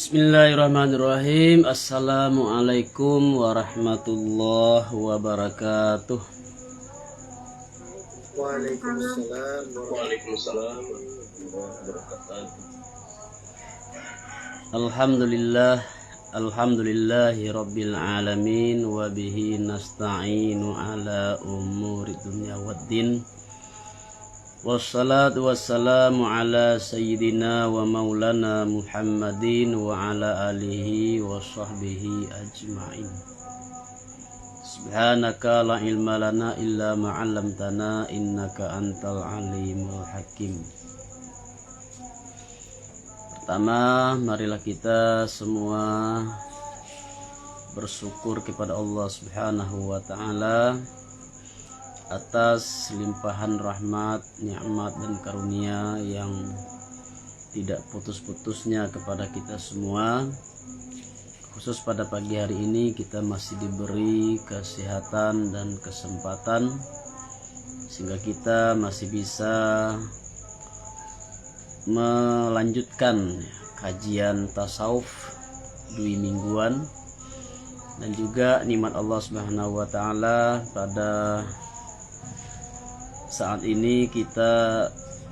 Bismillahirrahmanirrahim. Assalamualaikum warahmatullahi wabarakatuh. Waalaikumsalam. Waalaikumsalam warahmatullahi wabarakatuh. Alhamdulillahi rabbil alamin wa bihi nasta'inu ala umuri dunya waddin. Wassalatu wassalamu ala sayyidina wa maulana Muhammadin wa ala alihi wa sahbihi ajma'in. Subhanaka la ilma lana illa ma 'allamtana innaka antal alimul hakim. Pertama, marilah kita semua bersyukur kepada Allah Subhanahu wa taala atas limpahan rahmat, nikmat dan karunia yang tidak putus-putusnya kepada kita semua. Khusus pada pagi hari ini kita masih diberi kesehatan dan kesempatan sehingga kita masih bisa melanjutkan kajian tasawuf dua mingguan, dan juga nikmat Allah Subhanahu wa taala pada saat ini kita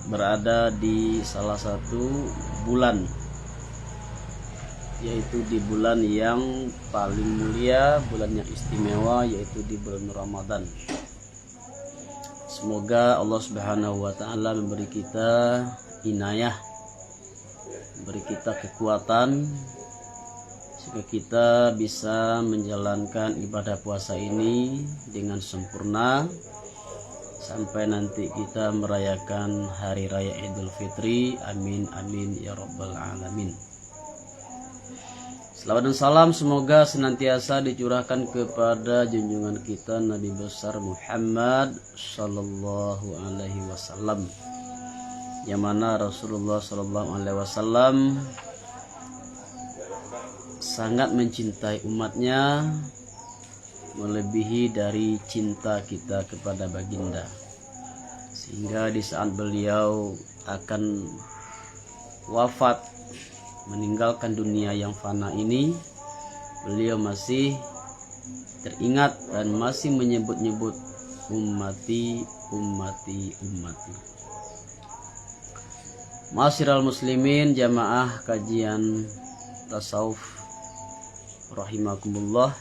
berada di salah satu bulan, yaitu di bulan yang paling mulia, bulan yang istimewa, yaitu di bulan Ramadan. Semoga Allah Subhanahu wa taala memberi kita inayah, memberi kita kekuatan sehingga kita bisa menjalankan ibadah puasa ini dengan sempurna sampai nanti kita merayakan hari raya Idul Fitri. Amin amin ya rabbal alamin. Selawat dan salam semoga senantiasa dicurahkan kepada junjungan kita Nabi besar Muhammad sallallahu alaihi wasallam, yang mana Rasulullah sallallahu alaihi wasallam sangat mencintai umatnya melebihi dari cinta kita kepada baginda, sehingga di saat beliau akan wafat meninggalkan dunia yang fana ini, beliau masih teringat dan masih menyebut-nyebut ummati ummati ummati. Ma'asyiral muslimin, jamaah kajian tasawuf rahimakumullah.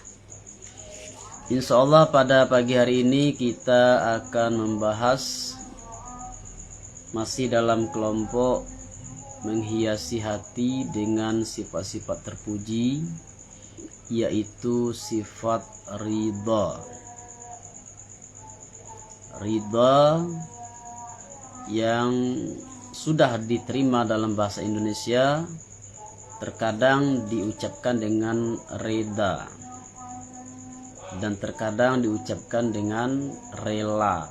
Insya Allah pada pagi hari ini kita akan membahas masih dalam kelompok menghiasi hati dengan sifat-sifat terpuji, yaitu sifat ridha. Ridha yang sudah diterima dalam bahasa Indonesia terkadang diucapkan dengan reda dan terkadang diucapkan dengan rela.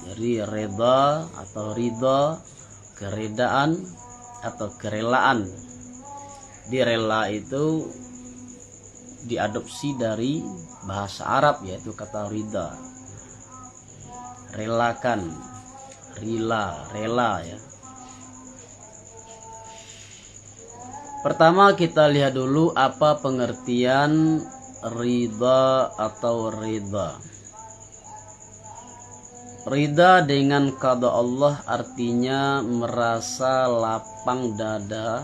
Jadi reda atau ridha, keredaan atau kerelaan. Di rela itu diadopsi dari bahasa Arab, yaitu kata ridha. Relakan, rela ya. Pertama kita lihat dulu apa pengertian ridha atau ridha. Ridha dengan qada Allah artinya merasa lapang dada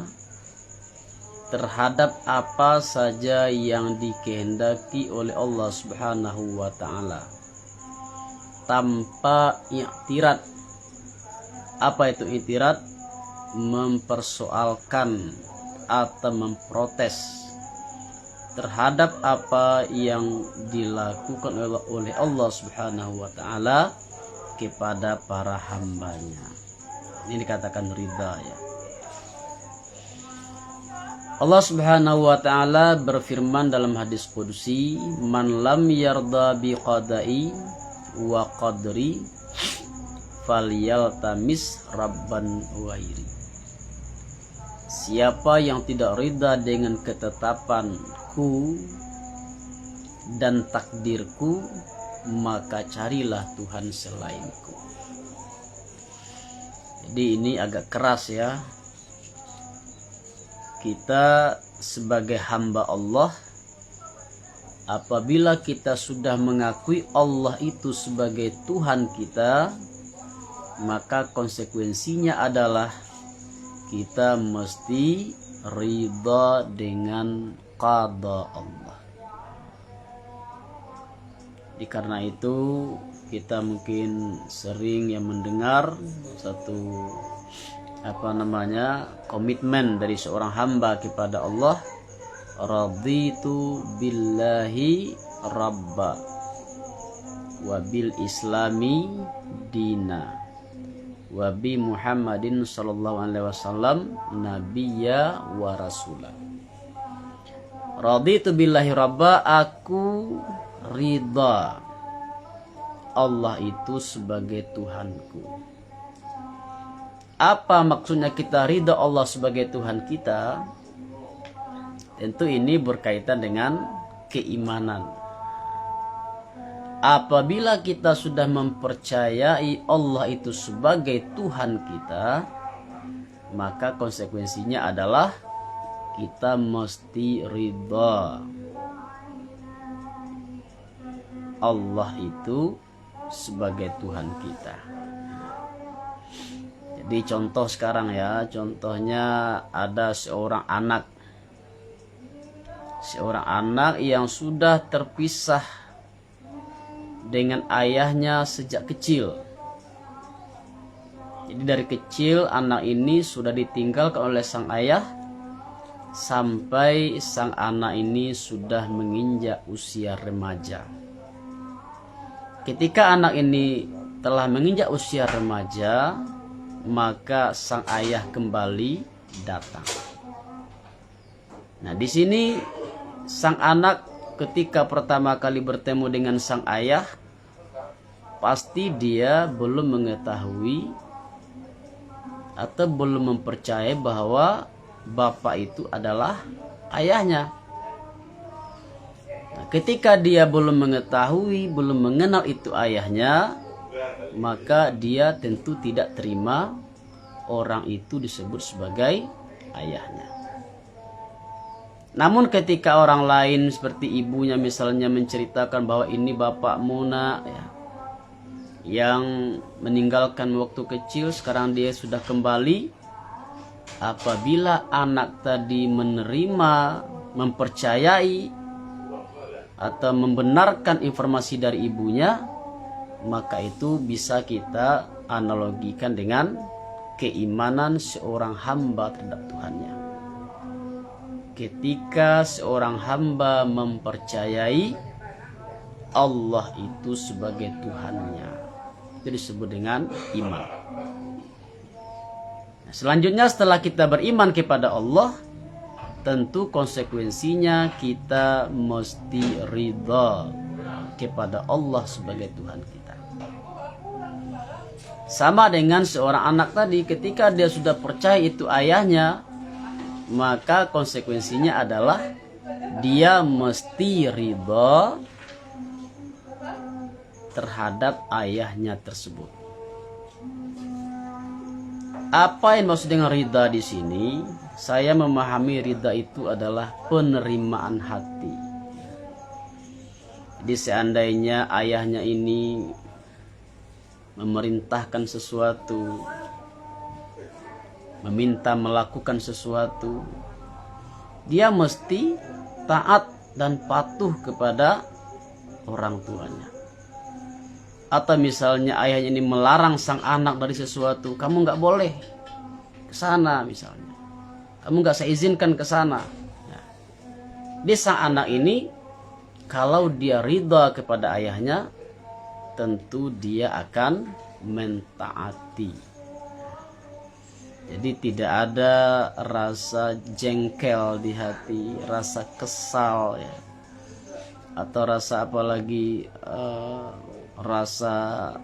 terhadap apa saja yang dikehendaki oleh Allah Subhanahu wa taala tanpa i'tirad. Apa itu i'tirad? Mempersoalkan atau memprotes terhadap apa yang dilakukan oleh Allah Subhanahu wa taala kepada para hambanya. Ini dikatakan ridha ya. Allah Subhanahu wa taala berfirman dalam hadis qudsi, "Man lam yarda bi qada'i wa qadri falyaltamis rabban ghairi." Siapa yang tidak ridha dengan ketetapanku dan takdirku, maka carilah Tuhan selainku. Jadi ini agak keras ya. kita sebagai hamba Allah, apabila kita sudah mengakui Allah itu sebagai Tuhan kita, maka konsekuensinya adalah kita mesti ridha dengan qada Allah. Karena itu kita mungkin sering yang mendengar satu komitmen dari seorang hamba kepada Allah, raditu billahi rabba wa bil islami dina wa bi Muhammadin sallallahu alaihi wasallam nabiyya wa rasulah. Raditu billahi rabba, aku ridha Allah itu sebagai Tuhanku. Apa maksudnya kita ridha Allah sebagai Tuhan kita? Tentu ini berkaitan dengan keimanan. Apabila kita sudah mempercayai Allah itu sebagai Tuhan kita, maka konsekuensinya adalah kita mesti ridha Allah itu sebagai Tuhan kita. Jadi contoh sekarang ya, contohnya ada seorang anak yang sudah terpisah dengan ayahnya sejak kecil. Jadi dari kecil anak ini sudah ditinggalkan oleh sang ayah sampai sang anak ini sudah menginjak usia remaja. Ketika anak ini telah menginjak usia remaja, maka sang ayah kembali datang. Nah, di sini sang anak ketika pertama kali bertemu dengan sang ayah, pasti dia belum mengetahui atau belum mempercayai bahwa bapak itu adalah ayahnya. Nah, ketika dia belum mengetahui, belum mengenal itu ayahnya, maka dia tentu tidak terima orang itu disebut sebagai ayahnya. Namun ketika orang lain seperti ibunya misalnya menceritakan bahwa ini bapakmu nak ya, yang meninggalkan waktu kecil, sekarang dia sudah kembali. Apabila anak tadi menerima, mempercayai atau membenarkan informasi dari ibunya, maka itu bisa kita analogikan dengan keimanan seorang hamba terhadap Tuhannya. Ketika seorang hamba mempercayai Allah itu sebagai Tuhannya, itu disebut dengan iman. Nah, selanjutnya setelah kita beriman kepada Allah, tentu konsekuensinya kita mesti ridha kepada Allah sebagai Tuhan kita. Sama dengan seorang anak tadi, ketika dia sudah percaya itu ayahnya, maka konsekuensinya adalah dia mesti ridha terhadap ayahnya tersebut. Apa yang maksud dengan ridha di sini? Saya memahami ridha itu adalah penerimaan hati. Jadi seandainya ayahnya ini memerintahkan sesuatu, meminta melakukan sesuatu, dia mesti taat dan patuh kepada orang tuanya. Atau misalnya ayahnya ini melarang sang anak dari sesuatu, kamu nggak boleh ke sana misalnya, kamu nggak saya izinkan ke sana. Nah, di sang anak ini kalau dia ridha kepada ayahnya, tentu dia akan mentaati. Jadi tidak ada rasa jengkel di hati, rasa kesal ya, atau rasa apalagi rasa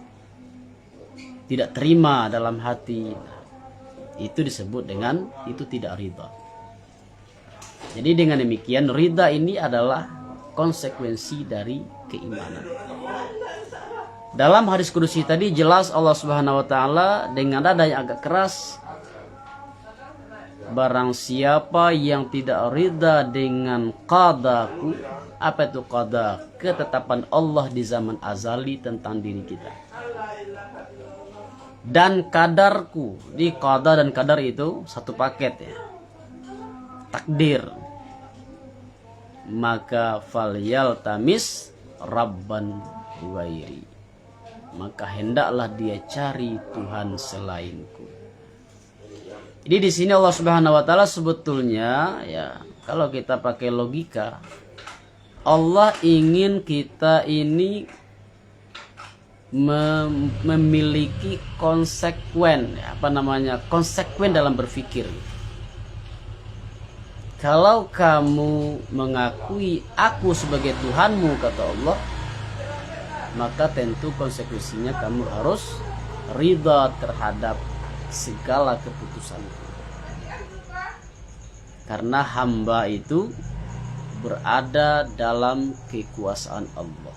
tidak terima dalam hati. Itu disebut dengan itu tidak ridha. Jadi dengan demikian ridha ini adalah konsekuensi dari keimanan. Dalam hadis kudusi tadi jelas Allah Subhanahu wa taala dengan nada yang agak keras barang siapa yang tidak ridha dengan qadaku. Apa itu qada? Ketetapan Allah di zaman azali tentang diri kita. Dan kadarku. Di qada dan kadar itu satu paket ya. Takdir. Maka falyaltamis rabban ghairi. Maka hendaklah dia cari Tuhan selainku. Jadi di sini Allah Subhanahu wa taala sebetulnya ya, kalau kita pakai logika, Allah ingin kita ini memiliki konsekuen, konsekuen dalam berpikir. Kalau kamu mengakui aku sebagai Tuhanmu, kata Allah, maka tentu konsekuensinya kamu harus ridha terhadap segala keputusanku. Karena hamba itu berada dalam kekuasaan Allah.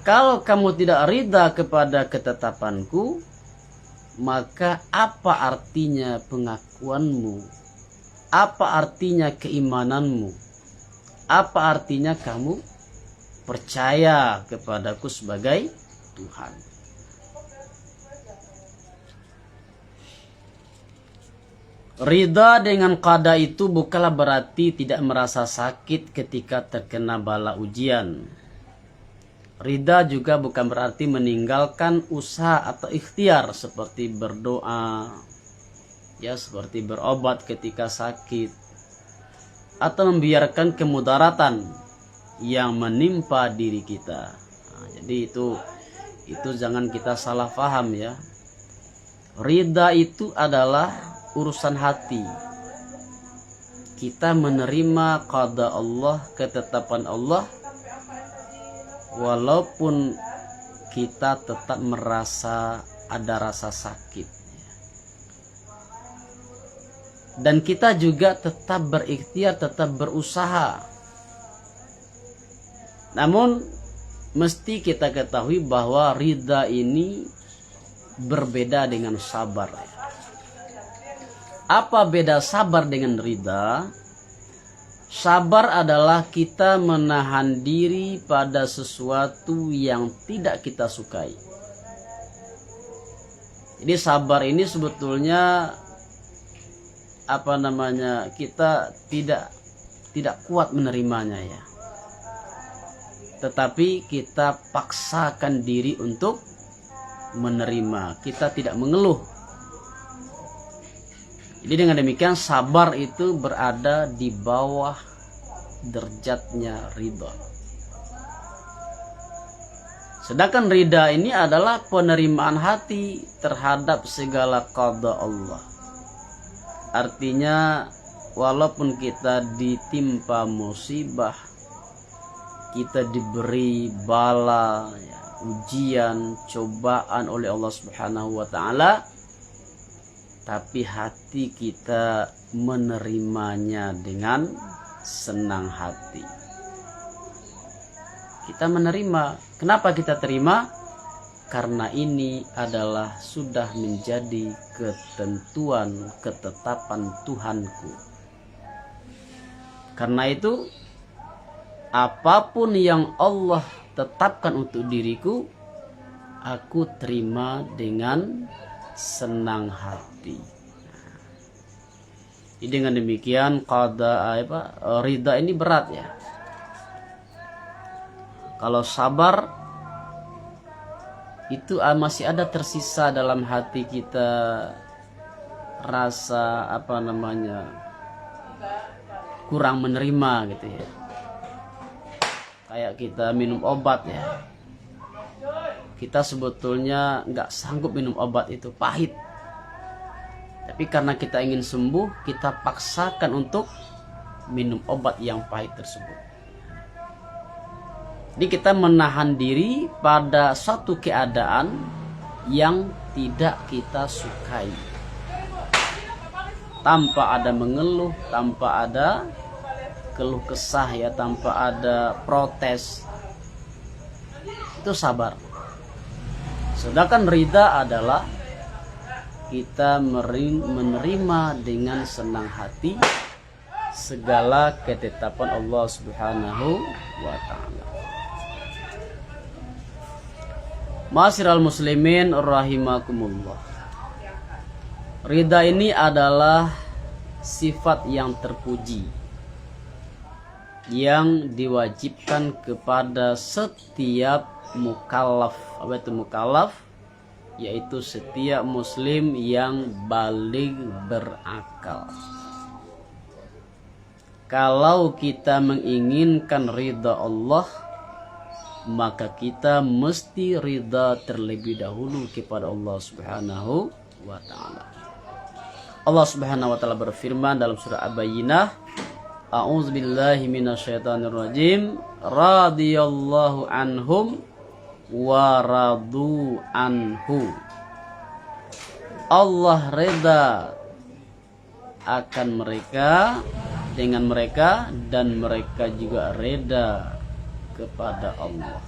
Kalau kamu tidak ridha kepada ketetapanku, maka apa artinya pengakuanmu? Apa artinya keimananmu? Apa artinya kamu percaya kepadaku sebagai Tuhan? Ridha dengan qada itu bukanlah berarti tidak merasa sakit ketika terkena bala ujian. Ridha juga bukan berarti meninggalkan usaha atau ikhtiar seperti berdoa, ya, seperti berobat ketika sakit, atau membiarkan kemudaratan yang menimpa diri kita. Nah, jadi itu jangan kita salah paham ya. Ridha itu adalah urusan hati. Kita menerima qada Allah, ketetapan Allah, walaupun kita tetap merasa ada rasa sakit. Dan kita juga tetap berikhtiar, tetap berusaha. Namun mesti kita ketahui bahwa ridha ini berbeda dengan sabar. Apa beda sabar dengan ridha? Sabar adalah kita menahan diri pada sesuatu yang tidak kita sukai. Jadi sabar ini sebetulnya kita tidak kuat menerimanya ya. Tetapi kita paksakan diri untuk menerima. Kita tidak mengeluh. Jadi dengan demikian sabar itu berada di bawah derajatnya ridha. Sedangkan ridha ini adalah penerimaan hati terhadap segala qada Allah. Artinya walaupun kita ditimpa musibah, kita diberi bala, ya, ujian, cobaan oleh Allah Subhanahu wa taala, tapi hati kita menerimanya dengan senang hati. Kita menerima. Kenapa kita terima? Karena ini adalah sudah menjadi ketentuan, ketetapan Tuhanku. Karena itu apapun yang Allah tetapkan untuk diriku, aku terima dengan senang hati. Jadi dengan demikian ridha ini berat ya. Kalau sabar itu masih ada tersisa dalam hati kita rasa kurang menerima gitu ya. Kayak kita minum obat ya, kita sebetulnya nggak sanggup minum obat, itu pahit, tapi karena kita ingin sembuh, kita paksakan untuk minum obat yang pahit tersebut. Jadi kita menahan diri pada suatu keadaan yang tidak kita sukai, tanpa ada mengeluh, tanpa ada keluh kesah ya, tanpa ada protes. Itu sabar. Sedangkan ridha adalah kita menerima dengan senang hati segala ketetapan Allah Subhanahu wa taala. Ma'asyiral muslimin rahimakumullah. Ridha ini adalah sifat yang terpuji yang diwajibkan kepada setiap mukallaf. Apa itu mukallaf? Yaitu setiap muslim yang baligh berakal. Kalau kita menginginkan ridha Allah, maka kita mesti ridha terlebih dahulu kepada Allah Subhanahu wa taala. Allah Subhanahu wa taala berfirman dalam surah Al-Bayyinah, A'udzubillahi minasyaitonirrajim, radhiyallahu anhum wa radu anhu. Allah reda akan mereka, dengan mereka, dan mereka juga reda kepada Allah.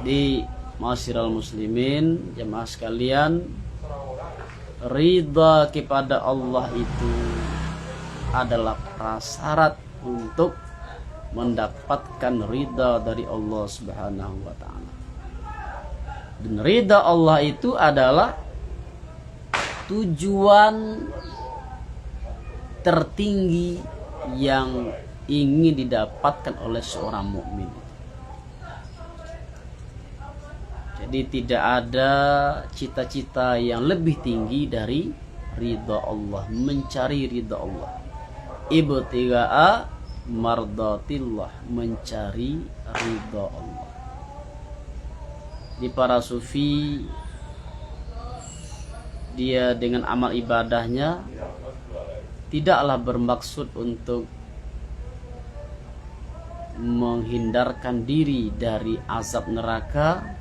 Di ma'asyiral muslimin, jemaah sekalian, ridha kepada Allah itu adalah prasyarat untuk mendapatkan ridha dari Allah Subhanahu wa taala. Dan ridha Allah itu adalah tujuan tertinggi yang ingin didapatkan oleh seorang mukmin. Jadi tidak ada cita-cita yang lebih tinggi dari ridha Allah, mencari ridha Allah. Ibtigha'a mardatillah, mencari ridha Allah. Di para sufi, dia dengan amal ibadahnya tidaklah bermaksud untuk menghindarkan diri dari azab neraka,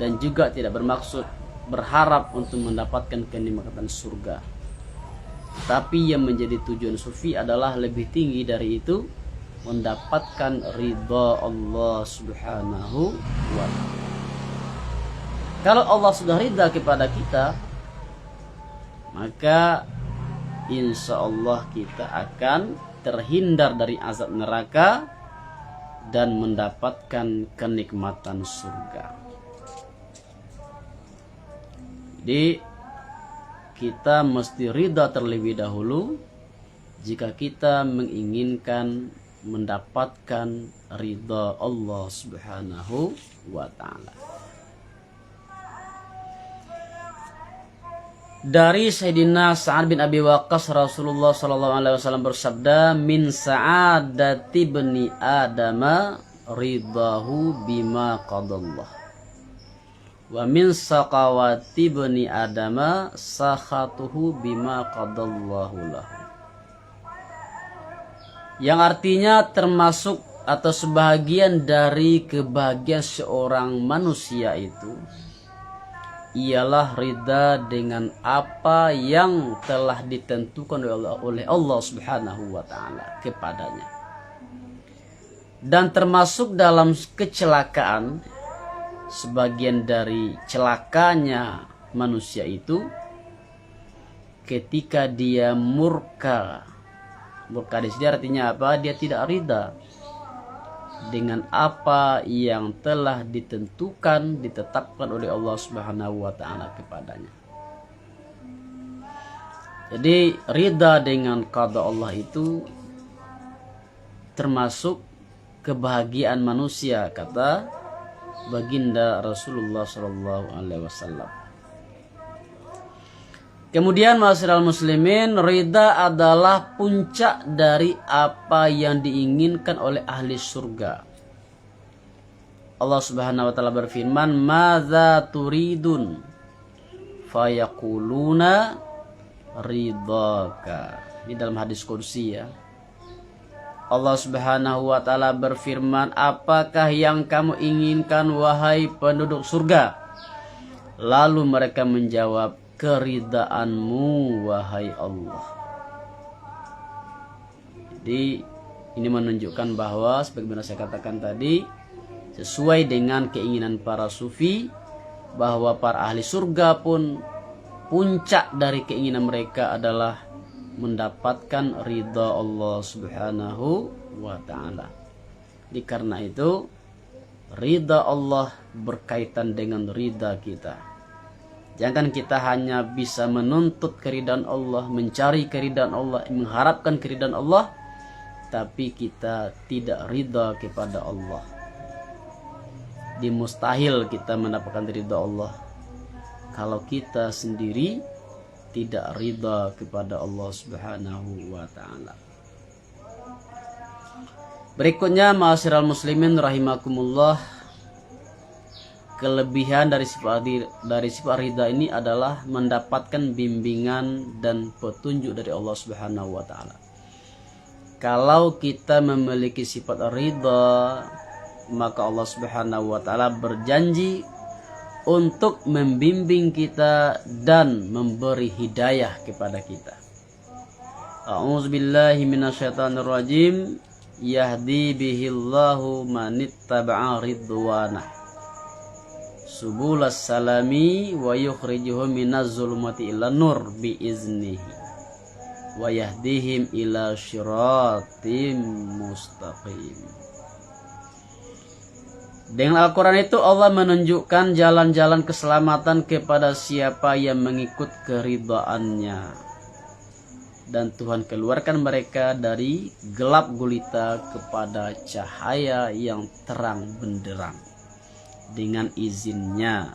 dan juga tidak bermaksud berharap untuk mendapatkan kenikmatan surga. Tapi yang menjadi tujuan sufi adalah lebih tinggi dari itu, mendapatkan ridha Allah Subhanahu wa ta'ala. Kalau Allah sudah ridha kepada kita, maka insya Allah kita akan terhindar dari azab neraka dan mendapatkan kenikmatan surga. Jadi kita mesti ridha terlebih dahulu jika kita menginginkan mendapatkan ridha Allah Subhanahu wa ta'ala. Dari Sayyidina Sa'ad bin Abi Waqqas, Rasulullah sallallahu alaihi wasallam bersabda, min sa'adati bani adama ridahu bima qadallah, wa min saqawati bani adama sakhatuhu bima qadallahu lahu. Yang artinya termasuk atau sebahagian dari kebahagiaan seorang manusia itu ialah ridha dengan apa yang telah ditentukan oleh Allah Subhanahu wa ta'ala kepadanya. Dan termasuk dalam kecelakaan, sebagian dari celakanya manusia itu ketika dia murka. Murka di sini artinya apa? Dia tidak ridha dengan apa yang telah ditentukan, ditetapkan oleh Allah Subhanahu wa ta'ala kepadanya. Jadi ridha dengan qada Allah itu termasuk kebahagiaan manusia, kata baginda Rasulullah sallallahu alaihi wasallam. Kemudian ma'asyiral muslimin, ridha adalah puncak dari apa yang diinginkan oleh ahli surga. Allah Subhanahu wa taala berfirman, "Madza turidun?" Fayaquluna ridhaka. Ini dalam hadis qudsi ya. Allah Subhanahu wa taala berfirman, "Apakah yang kamu inginkan wahai penduduk surga?" Lalu mereka menjawab, "Keridaanmu wahai Allah." Jadi ini menunjukkan bahwa sebagaimana saya katakan tadi, sesuai dengan keinginan para sufi, bahwa para ahli surga pun puncak dari keinginan mereka adalah mendapatkan ridha Allah Subhanahu wa ta'ala. Karena itu ridha Allah berkaitan dengan ridha kita. Jangan kita hanya bisa menuntut keridhaan Allah, mencari keridhaan Allah, mengharapkan keridhaan Allah, tapi kita tidak ridha kepada Allah. Mustahil kita mendapatkan ridha Allah kalau kita sendiri tidak ridha kepada Allah Subhanahu wa ta'ala. Berikutnya, ma'asyiral muslimin rahimakumullah, kelebihan dari sifat ridha ini adalah mendapatkan bimbingan dan petunjuk dari Allah Subhanahu wa ta'ala. Kalau kita memiliki sifat ridha, maka Allah Subhanahu wa ta'ala berjanji untuk membimbing kita dan memberi hidayah kepada kita. A'udzubillahi minasyaitonirrajim. Yahdi bihillahu manittaba'a ridwanah subulas salami wa yukhrijuhum minaz zulumati ilan nur biiznihi wa yahdihim ila syiratim mustaqim. Dengan Al-Quran itu Allah menunjukkan jalan-jalan keselamatan kepada siapa yang mengikut keridhaannya. Dan Tuhan keluarkan mereka dari gelap gulita kepada cahaya yang terang benderang dengan izinnya.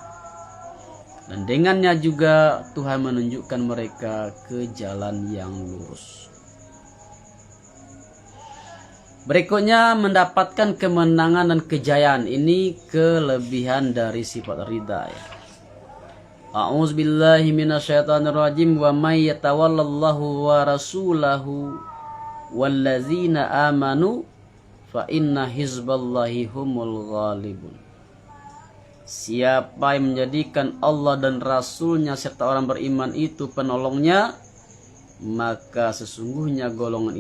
Dan dengannya juga Tuhan menunjukkan mereka ke jalan yang lurus. Berikutnya, mendapatkan kemenangan dan kejayaan. Ini kelebihan dari sifat ridha. A'udzubillahi minasyaitonirrajim. Wa may yatawallallahu wa rasulahu wallazina amanu fa inna hizballahi humul ghalibun. Siapa yang menjadikan Allah dan Rasulnya serta orang beriman itu penolongnya, maka sesungguhnya golongan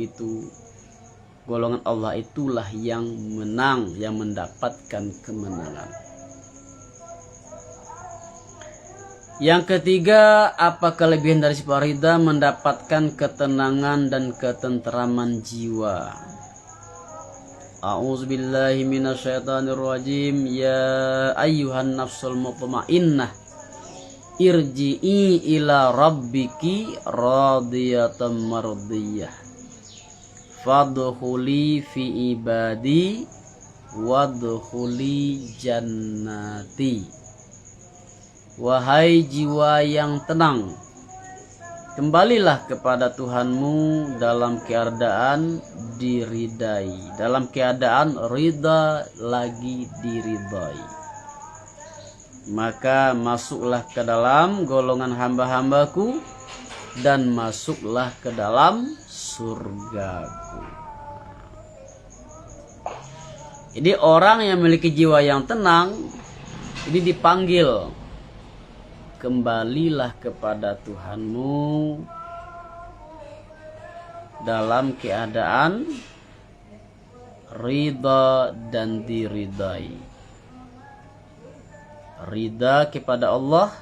Allah itulah yang menang, yang mendapatkan kemenangan. Yang ketiga, apa kelebihan dari sifat ridha? Mendapatkan ketenangan dan ketenteraman jiwa. A'udzubillahi minasyaitonirrajim. Ya ayyuhan nafsul mutmainnah, irji'i ila rabbiki radiyatan mardiyah fadkhuli fi ibadi wadkhuli jannati. Wahai jiwa yang tenang, kembalilah kepada Tuhanmu dalam keadaan diridai, dalam keadaan ridha lagi diridai. Maka masuklah ke dalam golongan hamba-hambaku dan masuklah ke dalam surgaku. Jadi orang yang memiliki jiwa yang tenang ini dipanggil, kembalilah kepada Tuhanmu dalam keadaan ridha dan diridai. Ridha kepada Allah,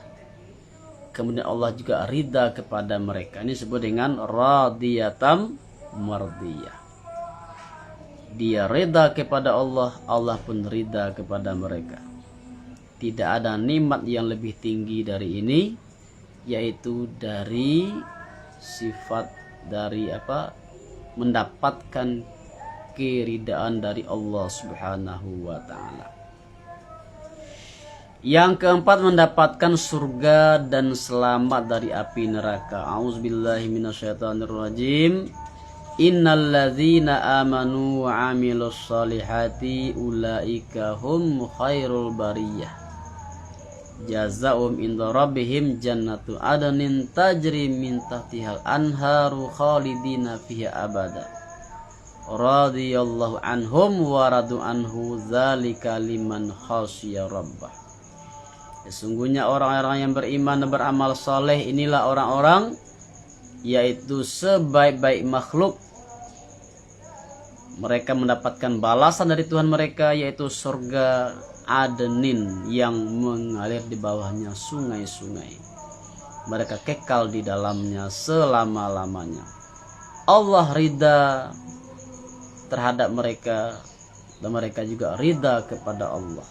kemudian Allah juga ridha kepada mereka. Ini disebut dengan radiyatam mardiyah. Dia ridha kepada Allah, Allah pun ridha kepada mereka. Tidak ada nikmat yang lebih tinggi dari ini, yaitu dari sifat dari mendapatkan keridaan dari Allah Subhanahu wa ta'ala. Yang keempat, mendapatkan surga dan selamat dari api neraka. A'udzubillahi minasyaitonirrajim. Innalladzina amanu wa 'amilus solihati ulaika hum khairul bariyah. Jazaa'um inda rabbihim jannatu adnin tajri min tahtihal anharu khalidina fiha abada. Radiyallahu anhum wa radu anhu dzalika liman khasyiya rabbah. Sesungguhnya orang-orang yang beriman dan beramal saleh, inilah orang-orang yaitu sebaik-baik makhluk mereka mendapatkan balasan dari Tuhan mereka, yaitu surga Adenin yang mengalir di bawahnya sungai-sungai. Mereka kekal di dalamnya selama-lamanya. Allah ridha terhadap mereka dan mereka juga ridha kepada Allah.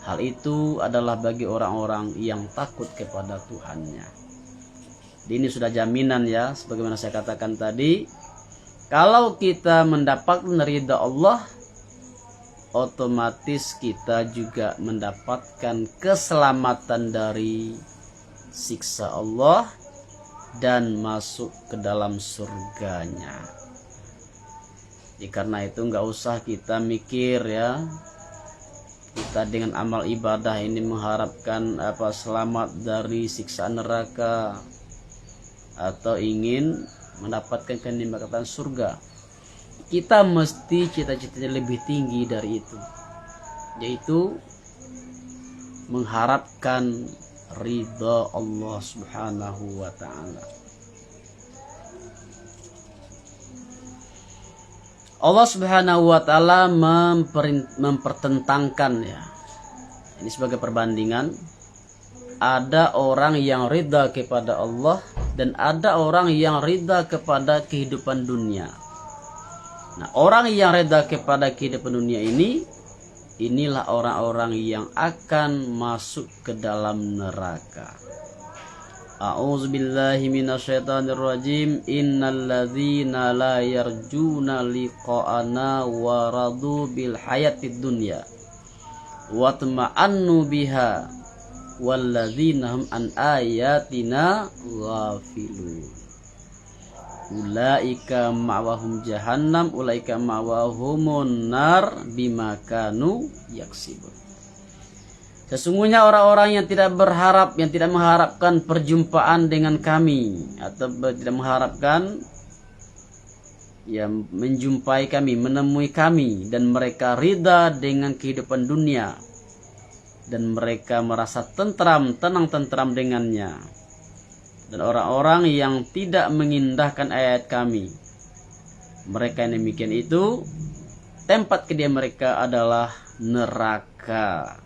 Hal itu adalah bagi orang-orang yang takut kepada Tuhannya. Ini sudah jaminan ya, sebagaimana saya katakan tadi. Kalau kita mendapatkan ridha Allah, otomatis kita juga mendapatkan keselamatan dari siksa Allah dan masuk ke dalam surganya. Jadi karena itu nggak usah kita mikir ya, kita dengan amal ibadah ini mengharapkan selamat dari siksa neraka atau ingin mendapatkan kenikmatan surga. Kita mesti cita-citanya lebih tinggi dari itu, yaitu mengharapkan ridha Allah Subhanahu wa ta'ala. Allah Subhanahu wa ta'ala mempertentangkan ya. Ini sebagai perbandingan. Ada orang yang ridha kepada Allah dan ada orang yang ridha kepada kehidupan dunia. Nah, orang yang ridha kepada kehidupan dunia inilah orang-orang yang akan masuk ke dalam neraka. A'udzubillahi minasyaitonirrajim. Innalladzina la yarjuna liqa'ana wa radu bil hayatid dunya wa tama'annu biha walladzina hum an ayatina ghafilun. Ulaika ma'wahum jahannam ulaika ma'wahumun nar bima kanu yaksibun. Sesungguhnya orang-orang yang tidak mengharapkan perjumpaan dengan kami atau tidak mengharapkan menjumpai kami, menemui kami, dan mereka ridha dengan kehidupan dunia dan mereka merasa tenang tentram dengannya. Dan orang-orang yang tidak mengindahkan ayat kami, mereka yang demikian itu tempat kediaman mereka adalah neraka.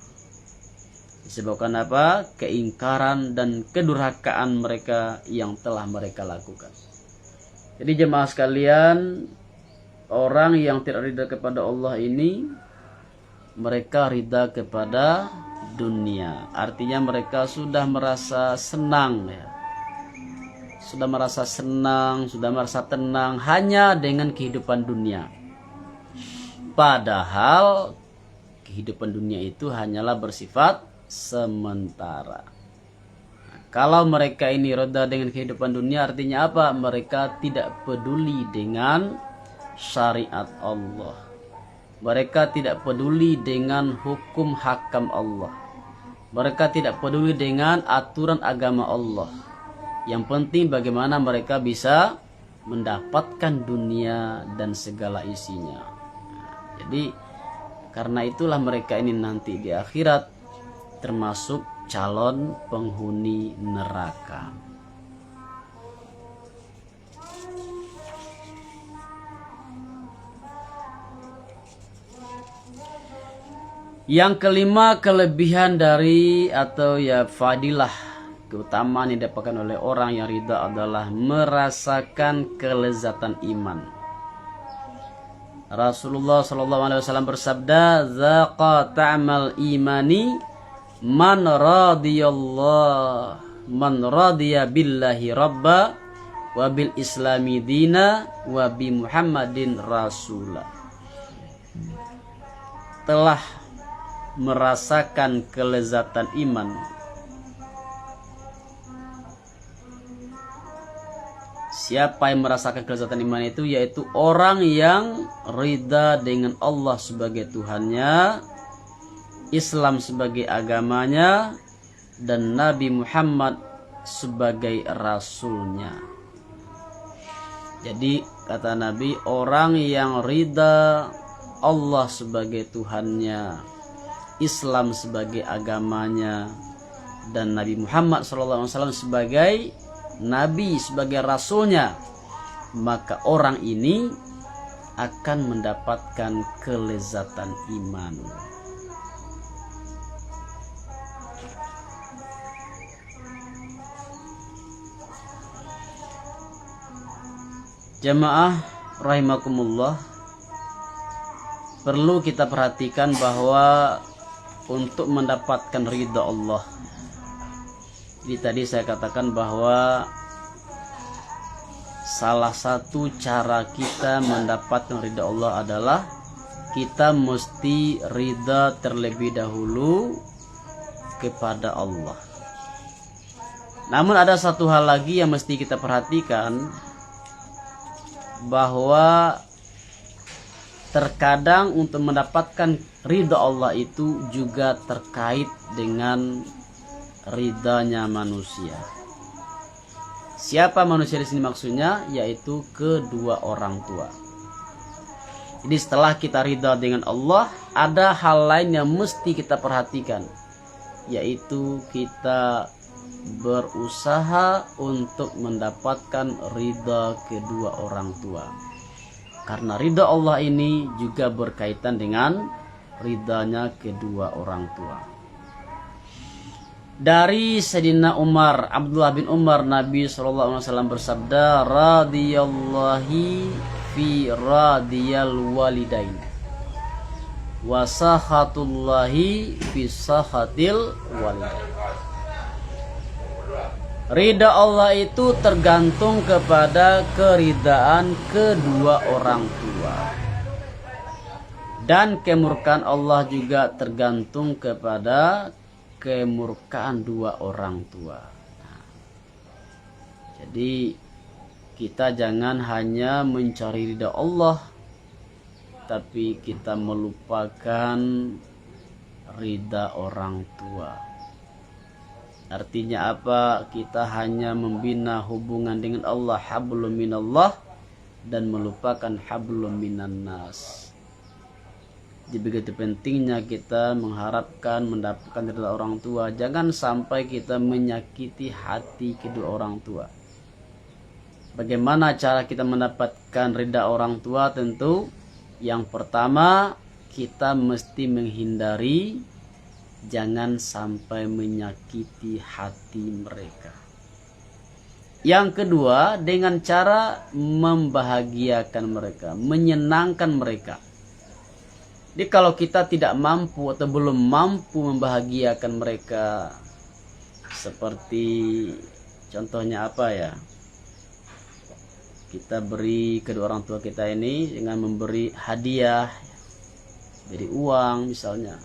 Disebabkan apa? Keingkaran dan kedurhakaan mereka yang telah mereka lakukan. Jadi jemaah sekalian, orang yang tidak ridha kepada Allah ini, mereka ridha kepada dunia. Artinya mereka sudah merasa senang ya. Sudah merasa senang, sudah merasa tenang hanya dengan kehidupan dunia. Padahal kehidupan dunia itu hanyalah bersifat sementara. Nah, kalau mereka ini ridha dengan kehidupan dunia, artinya apa? Mereka tidak peduli dengan syariat Allah. Mereka tidak peduli dengan hukum hakam Allah. Mereka tidak peduli dengan aturan agama Allah. Yang penting bagaimana mereka bisa mendapatkan dunia dan segala isinya. Nah, jadi karena itulah mereka ini nanti di akhirat termasuk calon penghuni neraka. Yang kelima, kelebihan dari atau fadilah, keutamaan yang didapatkan oleh orang yang ridha adalah merasakan kelezatan iman. Rasulullah SAW bersabda, "Zaqa ta'mal imani man radiya billahi rabba wa bil islami dina wa bi muhammadin rasula." Telah merasakan kelezatan iman siapa yang merasakan kelezatan iman itu, yaitu orang yang ridha dengan Allah sebagai Tuhannya, Islam sebagai agamanya, dan Nabi Muhammad sebagai Rasulnya. Jadi kata Nabi, orang yang ridha Allah sebagai Tuhannya, Islam sebagai agamanya, dan Nabi Muhammad SAW sebagai Nabi, sebagai Rasulnya, maka orang ini akan mendapatkan kelezatan iman. Jamaah rahimakumullah, perlu kita perhatikan bahwa untuk mendapatkan ridha Allah, jadi tadi saya katakan bahwa salah satu cara kita mendapatkan ridha Allah adalah kita mesti ridha terlebih dahulu kepada Allah. Namun ada satu hal lagi yang mesti kita perhatikan, bahwa terkadang untuk mendapatkan ridha Allah itu juga terkait dengan ridhanya manusia. Siapa manusia di sini maksudnya? Yaitu kedua orang tua. Jadi setelah kita ridha dengan Allah, ada hal lain yang mesti kita perhatikan, yaitu kita berusaha untuk mendapatkan ridha kedua orang tua. Karena ridha Allah ini juga berkaitan dengan ridhanya kedua orang tua. Dari Sayyidina Umar, Abdullah bin Umar, Nabi SAW bersabda, radhiyallahi fi radiyal walidain wa sakhatullahi fi sakhatil walidain. Ridha Allah itu tergantung kepada keridaan kedua orang tua. Dan kemurkaan Allah juga tergantung kepada kemurkaan dua orang tua. Nah, jadi kita jangan hanya mencari ridha Allah, tapi kita melupakan ridha orang tua. Artinya apa? Kita hanya membina hubungan dengan Allah, hablum minallah, dan melupakan hablum minan nas. Jadi begitu pentingnya kita mengharapkan mendapatkan ridha orang tua. Jangan sampai kita menyakiti hati kedua orang tua. Bagaimana cara kita mendapatkan ridha orang tua? Tentu yang pertama, kita mesti menghindari jangan sampai menyakiti hati mereka. Yang kedua, dengan cara membahagiakan mereka, menyenangkan mereka. Jadi kalau kita tidak mampu atau belum mampu membahagiakan mereka, seperti contohnya apa ya? Kita beri kedua orang tua kita ini dengan memberi hadiah, beri uang misalnya,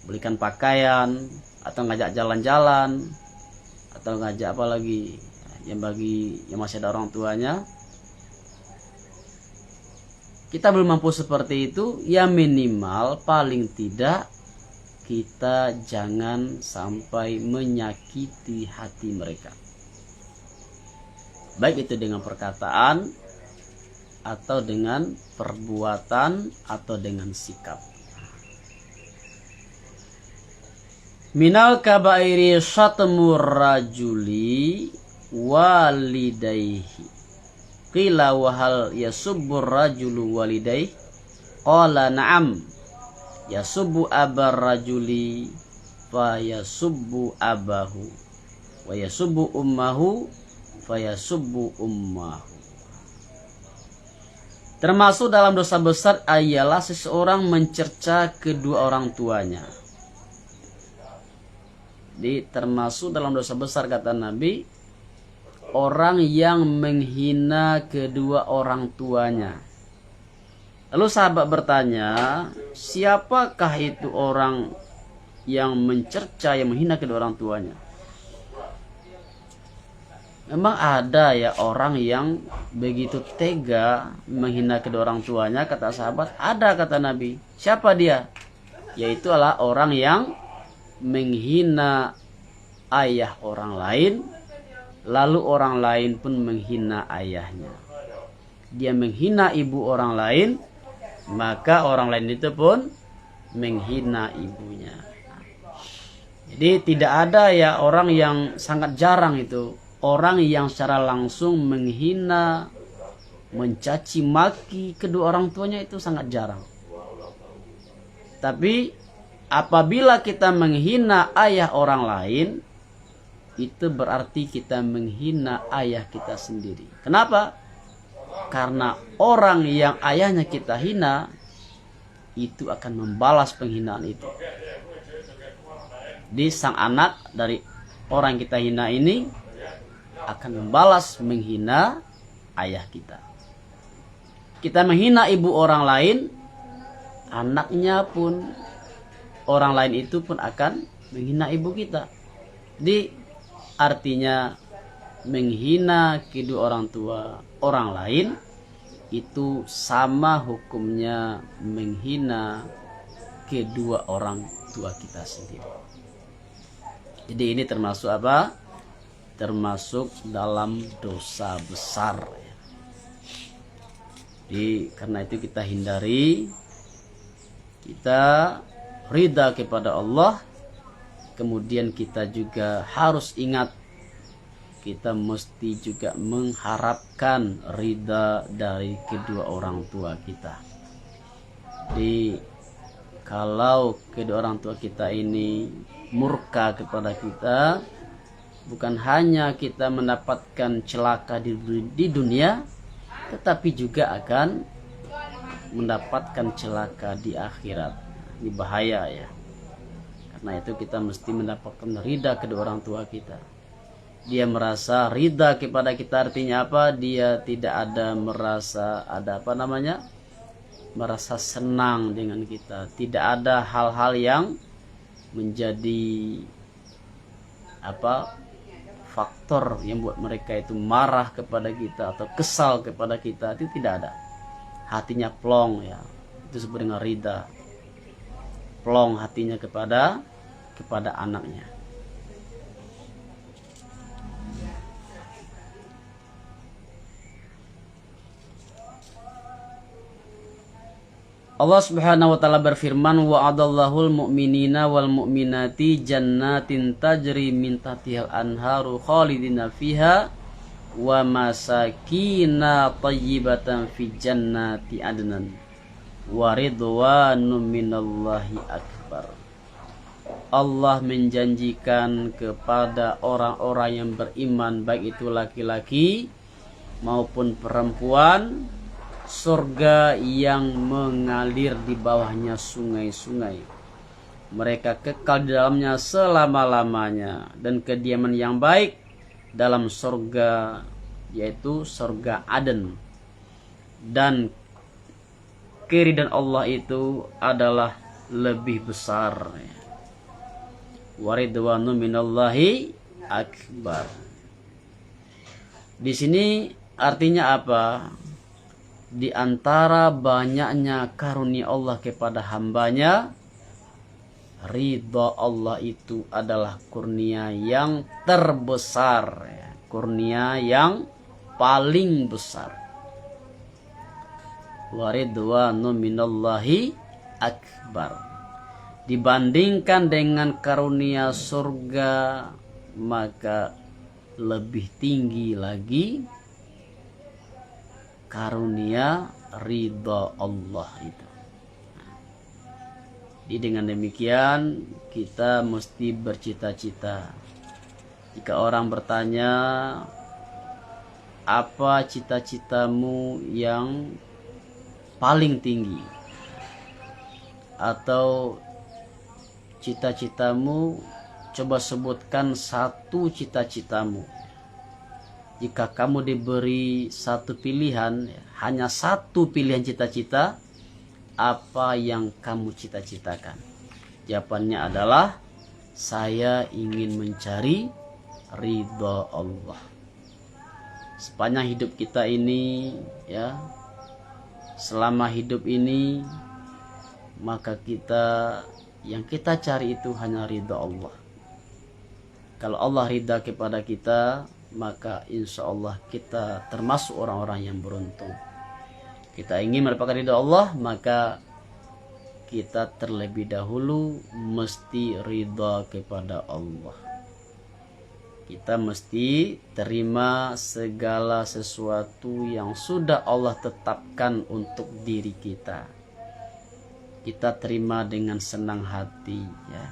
belikan pakaian, atau ngajak jalan-jalan, atau ngajak apa lagi yang bagi yang masih ada orang tuanya. Kita belum mampu seperti itu, ya minimal paling tidak kita jangan sampai menyakiti hati mereka, baik itu dengan perkataan atau dengan perbuatan atau dengan sikap. Minal kabairi syatmur rajuli walidayhi. Qila wa hal yasubbur rajulu walidayhi? Qala na'am. Yasubbu abar rajuli fa yasubbu abahu wa yasubbu ummahu fa yasubbu ummahu. Termasuk dalam dosa besar ialah seseorang mencerca kedua orang tuanya. Jadi termasuk dalam dosa besar kata Nabi, orang yang menghina kedua orang tuanya. Lalu sahabat bertanya, siapakah itu orang yang mencerca, yang menghina kedua orang tuanya? Memang ada ya orang yang begitu tega menghina kedua orang tuanya, kata sahabat. Ada, kata Nabi. Siapa dia? Yaitu adalah orang yang menghina ayah orang lain, lalu orang lain pun menghina ayahnya. Dia menghina ibu orang lain, maka orang lain itu pun menghina ibunya. Jadi tidak ada ya orang yang sangat jarang itu, orang yang secara langsung menghina mencaci maki kedua orang tuanya itu sangat jarang. Tapi apabila kita menghina ayah orang lain, itu berarti kita menghina ayah kita sendiri. Kenapa? Karena orang yang ayahnya kita hina itu akan membalas penghinaan itu. Di sang anak dari orang yang kita hina ini akan membalas menghina ayah kita. Kita menghina ibu orang lain, anaknya pun, orang lain itu pun akan menghina ibu kita. Artinya menghina kedua orang tua orang lain itu sama hukumnya menghina kedua orang tua kita sendiri. Jadi ini termasuk apa? Termasuk dalam dosa besar. Jadi karena itu kita hindari, kita ridha kepada Allah. Kemudian kita juga harus ingat, kita mesti juga mengharapkan ridha dari kedua orang tua kita. Jadi kalau kedua orang tua kita ini murka kepada kita, bukan hanya kita mendapatkan celaka di dunia, tetapi juga akan mendapatkan celaka di akhirat. Ini bahaya ya. Karena itu kita mesti mendapatkan ridha kedua orang tua kita. Dia merasa ridha kepada kita artinya apa? Dia tidak ada merasa merasa senang dengan kita. Tidak ada hal-hal yang menjadi faktor yang buat mereka itu marah kepada kita atau kesal kepada kita. Itu tidak ada. Hatinya plong ya. Itu disebut dengan ridha. Plong hatinya kepada anaknya. Allah Subhanahu wa taala berfirman, wa'adallahul mu'minina wal mu'minati jannatin tajri min tahtihal anharu khalidina fiha wa masakina thayyibatan fi jannati adnan wa ridwanun minallahi akbar. Allah menjanjikan kepada orang-orang yang beriman, baik itu laki-laki maupun perempuan, surga yang mengalir di bawahnya sungai-sungai. Mereka kekal di dalamnya selama-lamanya, dan kediaman yang baik dalam surga, yaitu surga Aden. Dan keridhaan Allah itu adalah lebih besar. Waridwanu minallahi akbar. Di sini artinya apa? Di antara banyaknya karunia Allah kepada hambanya, ridha Allah itu adalah kurnia yang terbesar, kurnia yang paling besar. Waridwanu minallahi akbar. Dibandingkan dengan karunia surga, maka lebih tinggi lagi karunia ridha Allah itu. Jadi dengan demikian kita mesti bercita-cita. Jika orang bertanya, apa cita-citamu yang paling tinggi? Atau cita-citamu, coba sebutkan satu cita-citamu. Jika kamu diberi satu pilihan, hanya satu pilihan cita-cita, apa yang kamu cita-citakan? Jawabannya adalah, saya ingin mencari ridha Allah. Sepanjang hidup kita ini, ya, selama hidup ini, maka yang kita cari itu hanya ridha Allah. Kalau Allah ridha kepada kita, maka insya Allah kita termasuk orang-orang yang beruntung. Kita ingin mendapatkan ridha Allah, maka kita terlebih dahulu mesti ridha kepada Allah. Kita mesti terima segala sesuatu yang sudah Allah tetapkan untuk diri kita. Kita terima dengan senang hati, ya.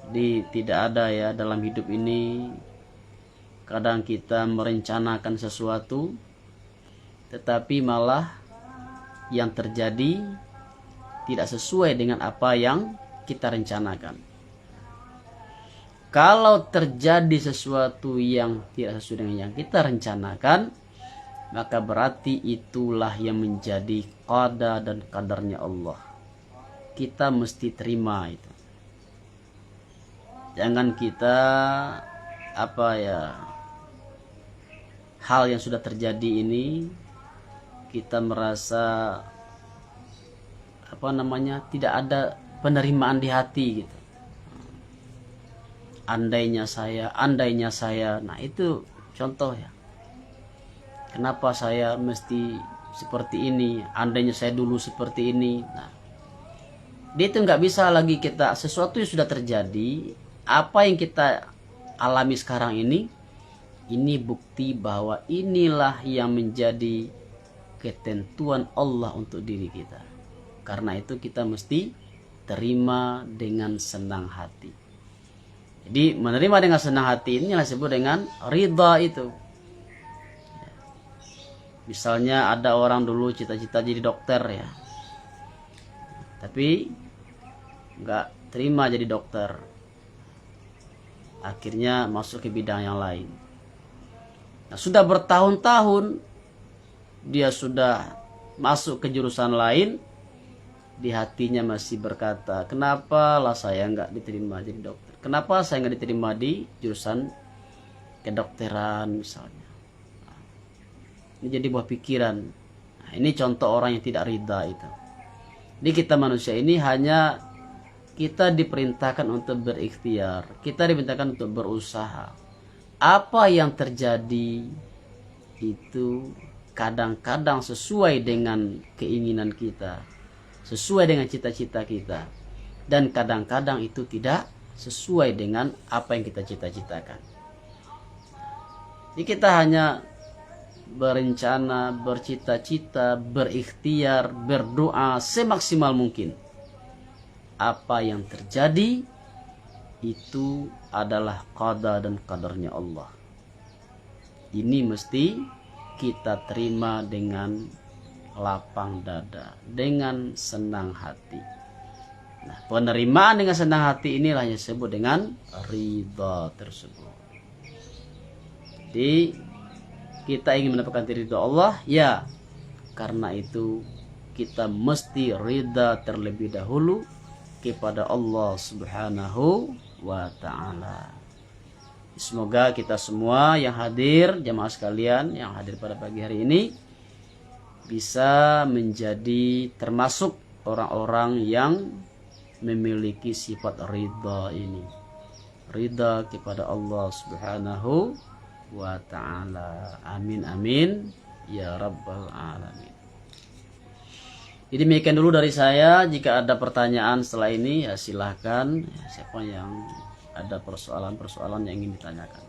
Jadi tidak ada ya dalam hidup ini kadang kita merencanakan sesuatu tetapi malah yang terjadi tidak sesuai dengan apa yang kita rencanakan. Kalau terjadi sesuatu yang tidak sesuai dengan yang kita rencanakan, maka berarti itulah yang menjadi qada dan qadarnya Allah. Kita mesti terima itu. Jangan kita hal yang sudah terjadi ini kita merasa tidak ada penerimaan di hati gitu. Andainya saya. Nah, itu contoh ya. Kenapa saya mesti seperti ini? Andainya saya dulu seperti ini. Nah, dia itu nggak bisa lagi kita, sesuatu yang sudah terjadi, apa yang kita alami sekarang ini bukti bahwa inilah yang menjadi ketentuan Allah untuk diri kita. Karena itu kita mesti terima dengan senang hati. Jadi menerima dengan senang hati ini yang disebut dengan ridha itu. Misalnya ada orang dulu cita-cita jadi dokter ya, tapi nggak terima jadi dokter, akhirnya masuk ke bidang yang lain. Nah, sudah bertahun-tahun dia sudah masuk ke jurusan lain, di hatinya masih berkata, kenapa lah saya nggak diterima jadi dokter? Kenapa saya nggak diterima di jurusan kedokteran misalnya? Ini jadi buah pikiran. Nah, ini contoh orang yang tidak ridha itu. Jadi kita manusia ini hanya kita diperintahkan untuk berikhtiar, kita diperintahkan untuk berusaha. Apa yang terjadi itu kadang-kadang sesuai dengan keinginan kita, sesuai dengan cita-cita kita, dan kadang-kadang itu tidak sesuai dengan apa yang kita cita-citakan. Jadi kita hanya berencana, bercita-cita, berikhtiar, berdoa semaksimal mungkin. Apa yang terjadi itu adalah qada dan qadarnya Allah. Ini mesti kita terima dengan lapang dada, dengan senang hati. Nah, penerimaan dengan senang hati inilah yang disebut dengan ridha tersebut. Jadi kita ingin mendapatkan ridha Allah, ya. Karena itu kita mesti ridha terlebih dahulu kepada Allah Subhanahu wa ta'ala. Semoga kita semua yang hadir, jamaah sekalian yang hadir pada pagi hari ini, bisa menjadi termasuk orang-orang yang memiliki sifat ridha ini. Ridha kepada Allah Subhanahu wa ta'ala. Amin amin ya rabbal alamin. Jadi demikian dulu dari saya. Jika ada pertanyaan setelah ini ya silahkan, siapa yang ada persoalan-persoalan yang ingin ditanyakan.